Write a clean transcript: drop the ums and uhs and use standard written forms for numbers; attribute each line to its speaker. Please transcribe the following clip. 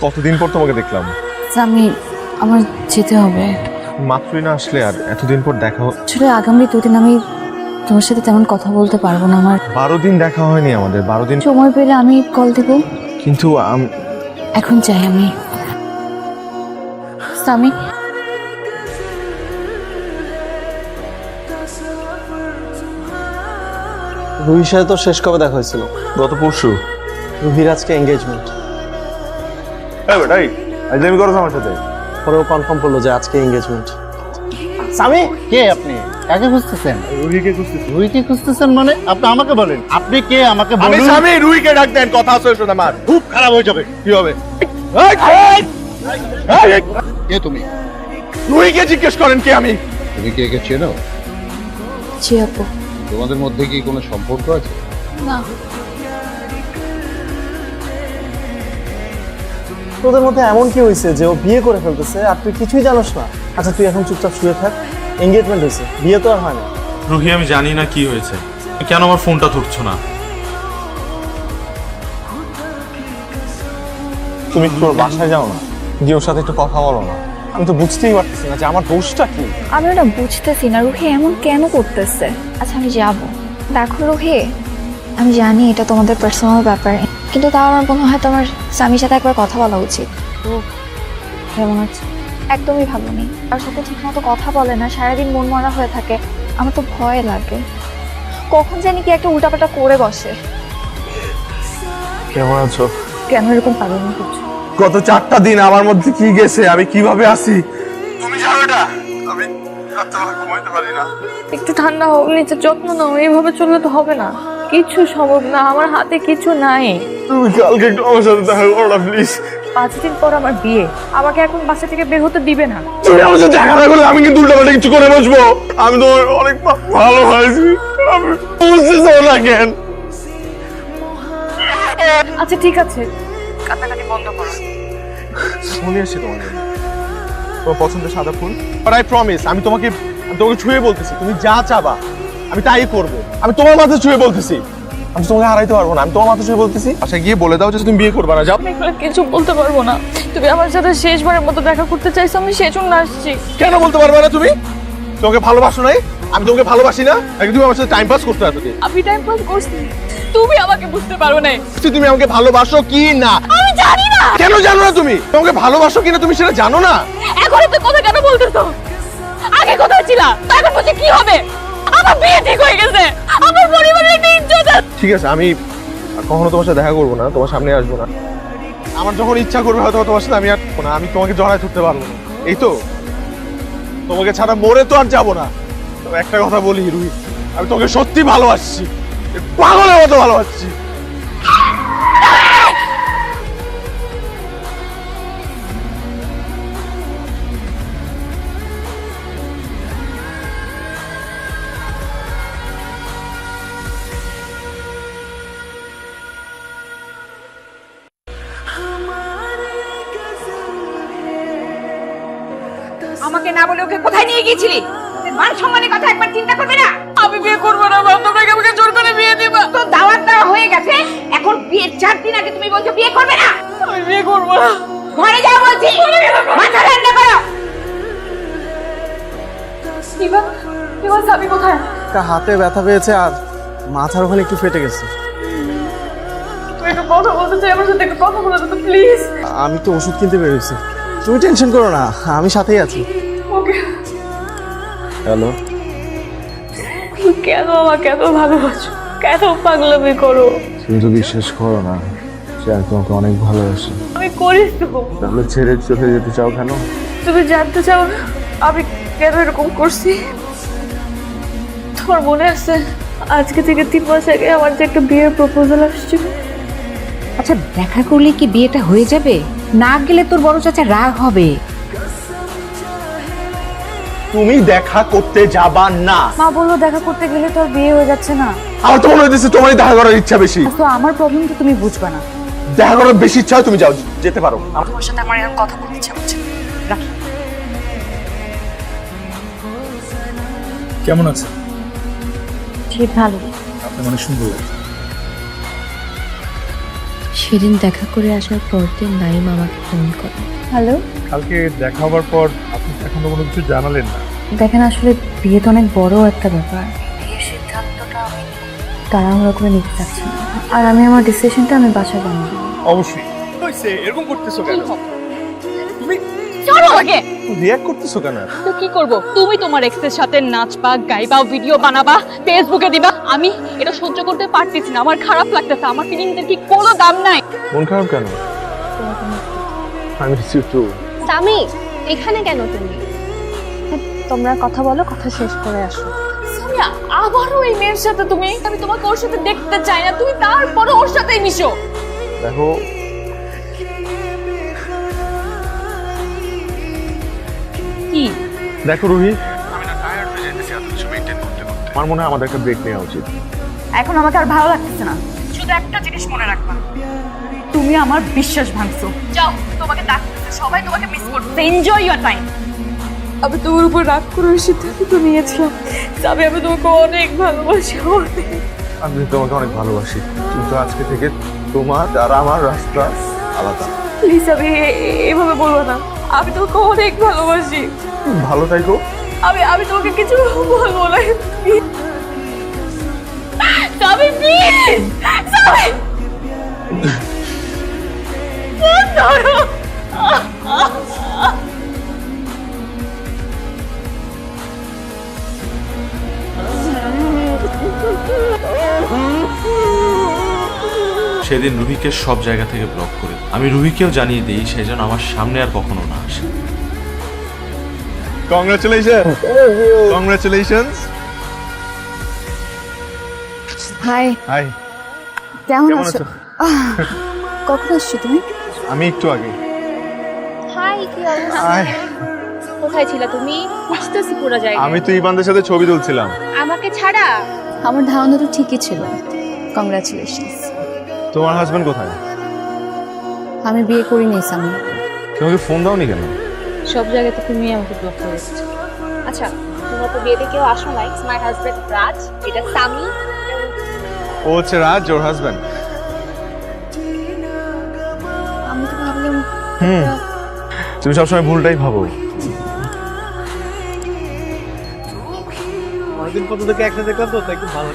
Speaker 1: কতদিন পর তোমাকে দেখলাম।
Speaker 2: আমি আমার যেতে হবে।
Speaker 1: মাত্রই না আসলে, আর এতদিন পর দেখা
Speaker 2: আসলে আগামী দুদিন আমি তোমার সাথে তেমন কথা বলতে পারবো না। আমার
Speaker 1: 12 দিন দেখা হয়নি আমাদের, 12 দিন।
Speaker 2: সময় পেলে আমি কল দিব।
Speaker 1: কিন্তু
Speaker 2: এখন চাই আমি স্বামী।
Speaker 3: রুহির সাথে তো শেষ কবে দেখা হয়েছিল?
Speaker 1: গত পরশু।
Speaker 3: রুহির আজকে এঙ্গেজমেন্ট।
Speaker 1: আজলামি করো আমার সাথে।
Speaker 3: পরেও কনফার্ম করলো যে আজকে এঙ্গেজমেন্ট।
Speaker 4: স্বামী কে আপনি? কাকে খুঁজতেছেন?
Speaker 1: রুহিকে খুঁজতেছি।
Speaker 4: রুহিকে খুঁজতেছেন মানে? আপনি আমাকে বলেন, আপনি কে আমাকে
Speaker 1: আমি
Speaker 4: বলুন।
Speaker 1: স্বামী, রুহিকে ডাক দেন, কথা আছে শোনা আমার।
Speaker 4: খুব খারাপ হয়ে যাবে।
Speaker 1: কি হবে?
Speaker 4: কে তুমি?
Speaker 1: রুহিকে জিজ্ঞেস করেন কে আমি।
Speaker 5: তুমি কি একে চেনো?
Speaker 2: জি আপু।
Speaker 5: তোমাদের মধ্যে কি কোনো সম্পর্ক আছে?
Speaker 2: না,
Speaker 3: তোদের মধ্যে এমন কি হয়েছে যে ও বিয়ে করে ফেলতেছে আর তুই কিছুই জানোস না? আচ্ছা তুই এখন চুপচাপ শুয়ে থাক। এঙ্গেজমেন্ট হয়েছে, বিয়ে তো আর হয় না।
Speaker 6: রুহি, আমি জানি না কি হয়েছে, কেন আমার ফোনটা ধরছো না?
Speaker 1: তুমি তোর বাসায় যাও না, গিয়ে ওর সাথে একটু কথা বলো না। আমি তো বুঝতেই পারতেছি না যে আমার দোষটা কি।
Speaker 7: আমি ওটা বুঝতেছি না রুহি এমন কেন করতেছে। আচ্ছা আমি যাব। দেখো রুহি, আমি জানি এটা তোমাদের পার্সোনাল ব্যাপার, কিন্তু তাও আমার মনে হয় তোমার স্বামীর সাথে একবার কথা বলা উচিত।
Speaker 2: কেমন আছে?
Speaker 7: একদমই ভালো নেই, তার সাথে ঠিক মতো কথা বলে না, সারাদিন মন মরা হয়ে থাকে। আমার তো ভয় লাগে, কখন জানি কি একটা উল্টাপাল্টা করে বসে।
Speaker 1: কেমন আছো?
Speaker 2: কেন এরকম পাগলামি করছো?
Speaker 1: গত 4টা দিন আমার মধ্যে কি গেছে, আমি কিভাবে আছি তুমি জানো না। আমি রাত্রেবেলা ঘুমাইতে পারি না।
Speaker 8: একটু ঠান্ডা হোক, নিজের যত্ন নাও। এইভাবে চললে তো হবে না, কিছু সম্ভব না, আমার হাতে কিছু নাই।
Speaker 1: তুমি কালকে একটু আমার সাথে দেখা করো না প্লিজ।
Speaker 8: 5 দিন পর আমার বিয়ে, আমাকে এখন বাসা থেকে বের হতে দিবে না।
Speaker 1: তুমি আমার সাথে দেখা না করলে আমি কিন্তু উল্টাপাল্টা কিছু করে বসবো। আমি তো অনেক ভালোবাসি, আমি বুঝতেছো না কেন?
Speaker 8: আচ্ছা ঠিক আছে, কান্নাকাটি বন্ধ করো।
Speaker 1: শুনে আসছি তোমার জন্য। তোমার পছন্দের সাদা ফুল। বাট আই প্রমিস, আমি তোমাকে ছুঁয়ে বলতেছি, তুমি যা চাবা আমি তাই করবো। আমি তোমার মাথায় ছুঁয়ে বলতেছি, আমি তোমাকে হারাইতে পারবো না। আমি তোমার মাথায় ছুঁয়ে বলতেছি, আচ্ছা গিয়ে বলে দাও যে তুমি বিয়ে করবে না। যাও।
Speaker 8: আমি এগুলো কিছু বলতে পারবো না। তুমি আমার সাথে শেষবারের মতো দেখা করতে চাইছো, আমি সেজন্য আসছি।
Speaker 1: কেন বলতে পারবে না তুমি? তোমাকে ভালোবাসো নাই? আমি তোমাকে ভালোবাসি না? নাকি তুমি আমার সাথে টাইম পাস করতে আসো?
Speaker 8: আমি টাইম পাস করছি, তুমি আমাকে বুঝতে পারো না।
Speaker 1: তুমি আমাকে ভালোবাসো কি না?
Speaker 8: আমি জানি না।
Speaker 1: কেন জানো না তুমি? তোমাকে ভালোবাসো কিনা তুমি সেটা জানো না?
Speaker 8: এখন এত কথা কেন বলতেছো? আগে কোথায় ছিলা, এখন বলছি কি হবে? আমার বিয়ে ঠিক হয়ে গেছে, আমার পরিবারের একটা ইজ্জত আছে।
Speaker 1: ঠিক আছে, আমি আর কখনো তোমার সাথে দেখা করবো না, তোমার সামনে আসবো না। আমার যখন ইচ্ছা করবে হয়তো তোমার সাথে আমি আর না, আমি তোমাকে জড়ায় ধরতে পারবো না। এই তো, তোমাকে ছাড়া মরে তো আর যাবো না। তবে একটা কথা বলি রুহি, আমি তোমাকে সত্যি ভালোবাসছি, পাগলের মতো ভালোবাসছি।
Speaker 9: আমাকে না বলে ওকে কোথায় নিয়ে গিয়েছিলি? মান সম্মানের কথা একবার চিন্তা করবে না?
Speaker 8: আমি বিয়ে করবো না, বাবা তোমরা কি আমাকে জোর করে বিয়ে দিবা?
Speaker 9: তো দাওয়াত দেওয়া হয়ে গেছে, এখন বিয়ের 4 দিন আগে তুমি বলছো বিয়ে করবে না?
Speaker 8: আমি বিয়ে করবো না।
Speaker 9: ঘরে যাও বলছি, মাথা ঠান্ডা করো।
Speaker 8: এবার স্বামী কোথায়?
Speaker 3: একটা হাতে ব্যথা পেয়েছে আর মাথার ওখানে একটু ফেটে গেছে।
Speaker 8: তুই একটু কথা বলতে চাই, আমার সাথে একটু কথা বলে তো প্লিজ।
Speaker 3: আমি তো ওষুধ কিনতে বেরোইছি, তুমি টেনশন করো না, আমি সাথেই আছি।
Speaker 8: ওকে।
Speaker 3: হ্যালো।
Speaker 8: তুমি কেন আমাকে এত ভালোবাসো, কেন পাগলামি করো?
Speaker 1: তুমি তো বিশ্বাস করো না যে আমি তোমাকে অনেক ভালোবাসি।
Speaker 8: আমি করিস তো।
Speaker 1: তাহলে ছেড়ে চলে যেতে চাও কেন?
Speaker 8: তুমি জানতে চাও না আমি কেন এরকম করছি? তোমার মনে আছে আজকে থেকে 3 মাস আগে আমার যে একটা বিয়ের প্রপোজাল আসছিল?
Speaker 9: আচ্ছা দেখা করলে কি বিয়েটা হয়ে যাবে? না গেলে তোর বড় চাচা রাগ হবে।
Speaker 1: তুমি দেখা করতে যাবা না।
Speaker 2: মা বললো দেখা করতে গেলে তো আর বিয়ে হয়ে যাচ্ছে না।
Speaker 1: আমার তো মনে হইতেছে তোমারই দেখা করার ইচ্ছা বেশি।
Speaker 2: তো আমার প্রবলেম তো তুমি বুঝবা না।
Speaker 1: দেখা করার বেশি ইচ্ছা হয় তুমি যাও, যেতে পারো।
Speaker 2: তোমার সাথে আমার এরকম কথা বলতে ইচ্ছা হচ্ছে। রাখি।
Speaker 10: কেমন আছে?
Speaker 2: ঠিক ভালো।
Speaker 10: আপনি অনেক সুন্দর।
Speaker 2: সেদিন দেখা করে আসার পরদিন নাইম আমাকে ফোন করে। হ্যালো,
Speaker 1: কালকে দেখা হবার পর আপনি এখনো কোনো কিছু জানালেন না।
Speaker 2: দেখেন আসলে বিয়ে তো অনেক বড় একটা ব্যাপার, বিয়ের সিদ্ধান্তটা আমি তাড়াহুড়ো করে নিতে চাচ্ছি না। আর আমি আমার ডিসিশনটা আমি বাসায় জানাবো।
Speaker 1: অবশ্যই হইছে, এরকম করতেছো কেন?
Speaker 8: চলো আগে।
Speaker 1: রিঅ্যাক্ট করতেছো কেন?
Speaker 8: তো কি করব? তুমি তোমার এক্সের সাথে নাচবা, গাইবা, ভিডিও বানাবা, ফেসবুকে দিবা। আমি এটা সহ্য করতে পারতেছি না, আমার খারাপ লাগতেছে। আমার ফিলিংসের কি কোনো দাম নাই।
Speaker 1: মন খারাপ কেন? আমি একটু
Speaker 7: সামি, এখানে কেন তুমি? তোমরা কথা বলো, কথা শেষ করে আসো।
Speaker 8: সামিয়া, আবারও এই মেয়ের সাথে তুমি? আমি তোমাকে ওর সাথে দেখতে চাই না, তুমি তারপরে ওর সাথেই মিশো।
Speaker 1: দেখো,
Speaker 8: কি
Speaker 1: দেখো রুহি, আমি না টায়ার্ড হয়ে যাইতেছি এত কিছু মেইনটেইন করতে করতে। আমার মনে হয় আমাদের একটা ব্রেক নেওয়া উচিত।
Speaker 8: এখন আমাকে আর ভালো লাগতেছে না। শুধু একটা জিনিস মনে রাখবা, তুমি আমার বিশ্বাস ভাঙছো। যাও, তোমাকে ডাকতেছে, সবাই তোমাকে মিস করতেছে। Enjoy your time. আমি তোমার উপর রাগ করে সিদ্ধান্ত তো নিয়েছিলাম। তবে আমি তোমাকে অনেক ভালোবাসি, অনেক।
Speaker 1: আমি তোমাকে অনেক ভালোবাসি, কিন্তু আজকে থেকে তোমার আর আমার রাস্তা আলাদা।
Speaker 8: প্লিজ, আমি এভাবে বলবো না। আমি তোমাকে অনেক ভালোবাসি।
Speaker 1: ভালো থাকো।
Speaker 8: আমি তোমাকে কিছু বলবো না। সামি, প্লিজ, সামি। ধরো।
Speaker 6: সেদিন রুহিকে সব জায়গা থেকে ব্লক করে আমি রুহিকেও জানিয়ে দিই সে যেন আমার সামনে আর কখনো না আসে।
Speaker 1: কংগ্রাচুলেশনস।
Speaker 2: হাই,
Speaker 1: হাই,
Speaker 2: কেমন
Speaker 1: কেমন
Speaker 2: আছো?
Speaker 1: আছো?
Speaker 2: কখন আসছো তুমি?
Speaker 1: আমি একটু আগে।
Speaker 7: হাই, কি অবস্থা?
Speaker 1: হাই,
Speaker 7: কোথায় ছিলা তুমি? বুঝতেছি পুরো জায়গা।
Speaker 1: আমি তো ইবানদের সাথে ছবি তুলছিলাম।
Speaker 7: আমাকে ছাড়া?
Speaker 2: আমার ধারণা তো ঠিকই ছিল। কংগ্রাচুলেশনস।
Speaker 1: তোমার হাজবেন্ড কোথায়?
Speaker 2: আমি বিয়ে করিনি সামি।
Speaker 1: তোমাকে ফোন দাওনি কেন?
Speaker 2: সব জায়গাতে তুমি আমাকে ব্লক করেছো।
Speaker 7: আচ্ছা, তোমরা তো বিয়েতে কেউ আসো নাই। মাই হাজবেন্ড রাজ, এটা সামি।
Speaker 1: ও হচ্ছে রাজ, ওর হাজবেন্ড।
Speaker 2: আমি তো ভাবলাম
Speaker 1: তুমি সবসময় ভুলটাই ভাবো।
Speaker 3: অনেকদিন পর্যন্ত একসাথে দেখলাম তো, তাই খুব ভালো।